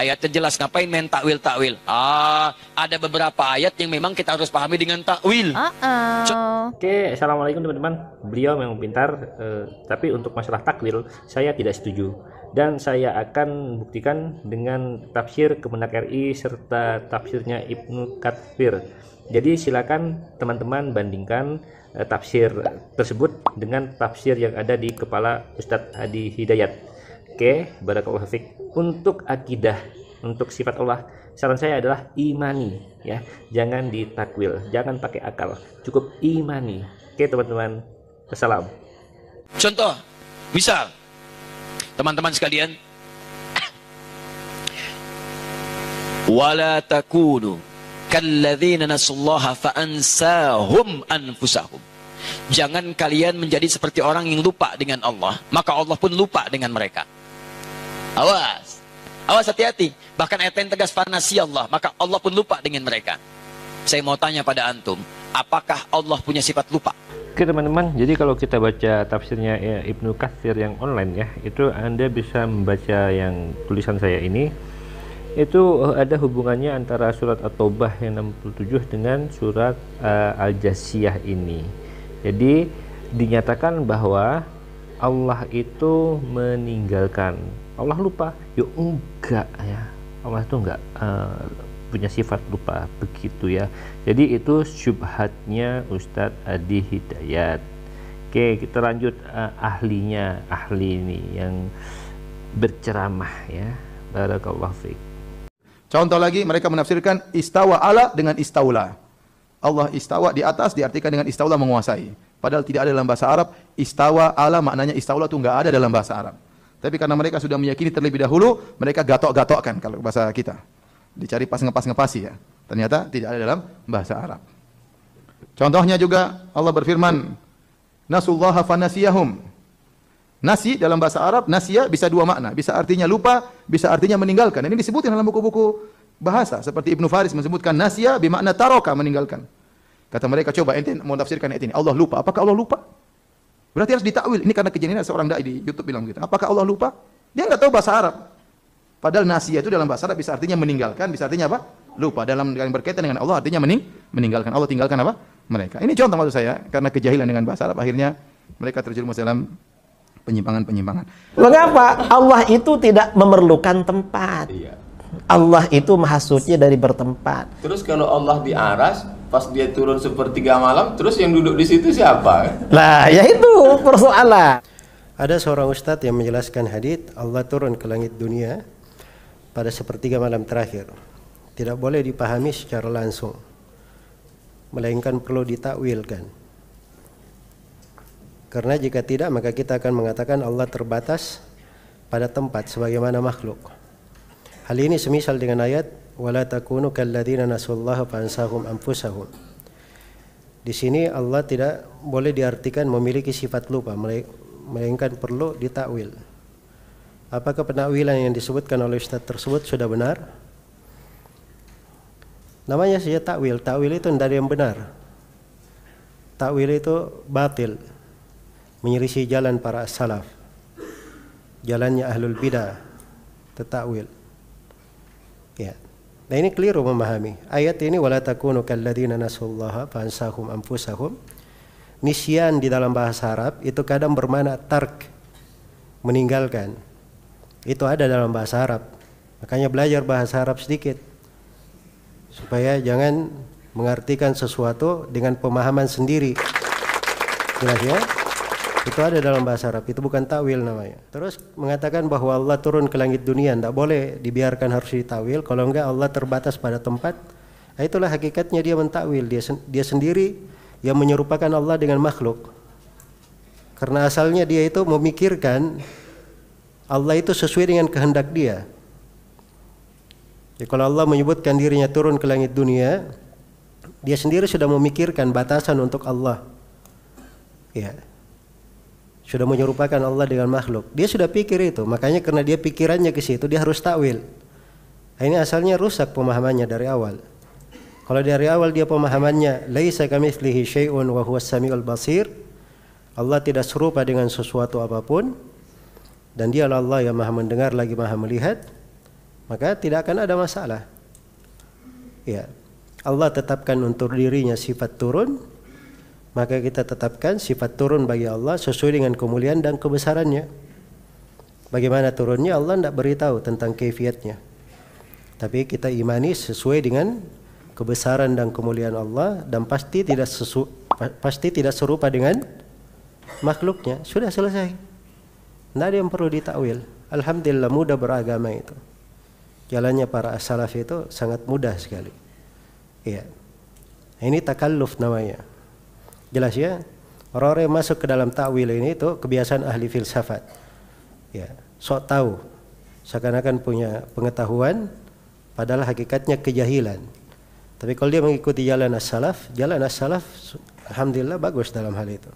Ayatnya jelas, ngapain main takwil-takwil? Ada beberapa ayat yang memang kita harus pahami dengan takwil. Oke, assalamualaikum teman-teman. Beliau memang pintar, tapi untuk masalah takwil saya tidak setuju. Dan saya akan buktikan dengan tafsir Kemenak RI serta tafsirnya Ibnu Katsir. Jadi silakan teman-teman bandingkan tafsir tersebut dengan tafsir yang ada di kepala Ustadz Hadi Hidayat. Oke, barakallahu fiik. Untuk akidah, untuk sifat Allah, saran saya adalah imani, ya. Jangan ditakwil, jangan pakai akal, cukup imani. Oke teman-teman, wassalam. Contoh, misal teman-teman sekalian, wala takunu kalladzina nasullaha fa'ansahum anfusahum. Jangan kalian menjadi seperti orang yang lupa dengan Allah, maka Allah pun lupa dengan mereka. Awas, awas, hati-hati. Bahkan ayat yang tegas, fanasiyallah, maka Allah pun lupa dengan mereka. Saya mau tanya pada antum, apakah Allah punya sifat lupa? Oke teman-teman, jadi kalau kita baca tafsirnya Ibnu Katsir yang online ya, itu Anda bisa membaca yang tulisan saya ini. Itu ada hubungannya antara surat At-Taubah yang 67 dengan surat Al-Jasiyah ini. Jadi dinyatakan bahwa Allah itu meninggalkan. Allah lupa? Ya enggak ya. Allah itu enggak punya sifat lupa begitu ya. Jadi itu syubhatnya Ustadz Hadi Hidayat. Oke, kita lanjut ahlinya, ahli ini yang berceramah ya. Barakallahu fiik. Contoh lagi, mereka menafsirkan istawa ala dengan istaula. Allah istawa di atas diartikan dengan istaula menguasai. Padahal tidak ada dalam bahasa Arab. Istawa ala maknanya istaula itu enggak ada dalam bahasa Arab. Tapi karena mereka sudah meyakini terlebih dahulu, mereka gatok-gatokkan kalau bahasa kita. Dicari pas ngepas-ngepasi ya. Ternyata tidak ada dalam bahasa Arab. Contohnya juga Allah berfirman, nasullaha fanasiyahum. Nasi dalam bahasa Arab, nasiya bisa dua makna. Bisa artinya lupa, bisa artinya meninggalkan. Ini disebutkan dalam buku-buku bahasa. Seperti Ibnu Faris menyebutkan nasiya bermakna taroka, meninggalkan. Kata mereka, coba ente mau tafsirkan ayat ini. Allah lupa. Apakah Allah lupa? Berarti harus ditakwil. Ini karena kejadian seorang dai di YouTube bilang gitu. Apakah Allah lupa? Dia nggak tahu bahasa Arab. Padahal nasiya itu dalam bahasa Arab bisa artinya meninggalkan, bisa artinya apa? Lupa. Dalam yang berkaitan dengan Allah artinya meninggalkan. Allah tinggalkan apa? Mereka. Ini contoh maksud saya, karena kejahilan dengan bahasa Arab akhirnya mereka terjerumus dalam penyimpangan-penyimpangan. Mengapa Allah itu tidak memerlukan tempat? Allah itu maha suci dari bertempat. Terus kalau Allah di aras, pas dia turun sepertiga malam, terus yang duduk di situ siapa? Nah, ya itu persoalan. Ada seorang ustadz yang menjelaskan hadits Allah turun ke langit dunia pada sepertiga malam terakhir. Tidak boleh dipahami secara langsung, melainkan perlu ditakwilkan. Karena jika tidak, maka kita akan mengatakan Allah terbatas pada tempat sebagaimana makhluk. Hal ini semisal dengan ayat wala takunu kalladzina nasullaha fa'ansahum anfusahum. Di sini Allah tidak boleh diartikan memiliki sifat lupa, melainkan perlu ditakwil. Apakah penakwilan yang disebutkan oleh Ustaz tersebut sudah benar? Namanya saja takwil. Takwil itu tidak ada yang benar. Takwil itu batil, menyelisih jalan para salaf, jalannya ahlul bidah, takwil. Ya. Nah ini keliru memahami ayat ini, wala takunu kalladzina nasullaha fa'ansahum anfusahum. Nisyan di dalam bahasa Arab itu kadang bermakna tark, meninggalkan. Itu ada dalam bahasa Arab. Makanya belajar bahasa Arab sedikit supaya jangan mengartikan sesuatu dengan pemahaman sendiri. Jelas ya? Itu ada dalam bahasa Arab, itu bukan takwil namanya. Terus mengatakan bahwa Allah turun ke langit dunia, tidak boleh dibiarkan, harus ditakwil. Kalau enggak Allah terbatas pada tempat. Nah, itulah hakikatnya dia mentakwil. Dia sendiri yang menyerupakan Allah dengan makhluk. Karena asalnya dia itu memikirkan Allah itu sesuai dengan kehendak dia. Ya, kalau Allah menyebutkan dirinya turun ke langit dunia, dia sendiri sudah memikirkan batasan untuk Allah. Ya. Sudah menyerupakan Allah dengan makhluk. Dia sudah pikir itu, makanya karena dia pikirannya ke situ, dia harus takwil. Nah, ini asalnya rusak pemahamannya dari awal. Kalau dari awal dia pemahamannya laisa kamitslihi syai'un wa huwas samiul basir, Allah tidak serupa dengan sesuatu apapun dan Dia Allah yang Maha mendengar lagi Maha melihat, maka tidak akan ada masalah. Ya, Allah tetapkan untuk dirinya sifat turun, maka kita tetapkan sifat turun bagi Allah sesuai dengan kemuliaan dan kebesarannya. Bagaimana turunnya Allah tidak beritahu tentang kaifiatnya, tapi kita imani sesuai dengan kebesaran dan kemuliaan Allah, dan pasti tidak serupa dengan makhluknya. Sudah selesai, tidak ada yang perlu ditakwil. Alhamdulillah mudah beragama itu. Jalannya para as-salaf itu sangat mudah sekali. Iya. Ini takalluf namanya. Jelas ya? Orang-orang yang masuk ke dalam takwil ini itu kebiasaan ahli filsafat. Ya, sok tahu. Seakan-akan punya pengetahuan, padahal hakikatnya kejahilan. Tapi kalau dia mengikuti jalan as-salaf, alhamdulillah bagus dalam hal itu.